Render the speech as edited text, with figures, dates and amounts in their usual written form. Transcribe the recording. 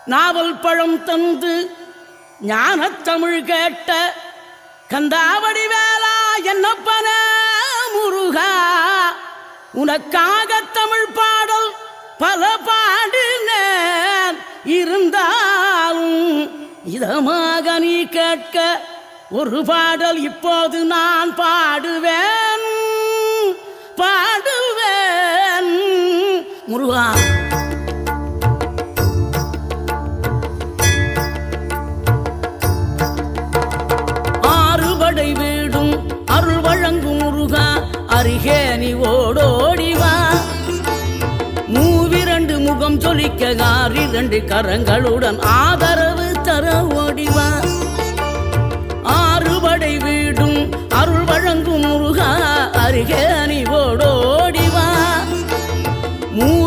நாவல் பழம் தந்து ஞானத்தமிழ் கேட்ட கந்தாவடி வேளா என்னப்பன முருகா உனக்காக தமிழ் பாடல் பல பாடினேன் இருந்தாலும் இதமாக நீ கேட்க ஒரு பாடல் இப்போது நான் பாடுவேன் பாடுவேன் முருகா. ஆறுபடை வீடும் அருள் வழங்கும் முருகா அருகே நீ ஓடோடிவா. மூவிரண்டு முகம் ஜொலிக்க ஆறிரண்டு கரங்களுடன் ஆதரவு தர ஓடிவா. ஆறுபடை வீடும் அருள் வழங்கும் முருகா அருகே நீ ஓடோ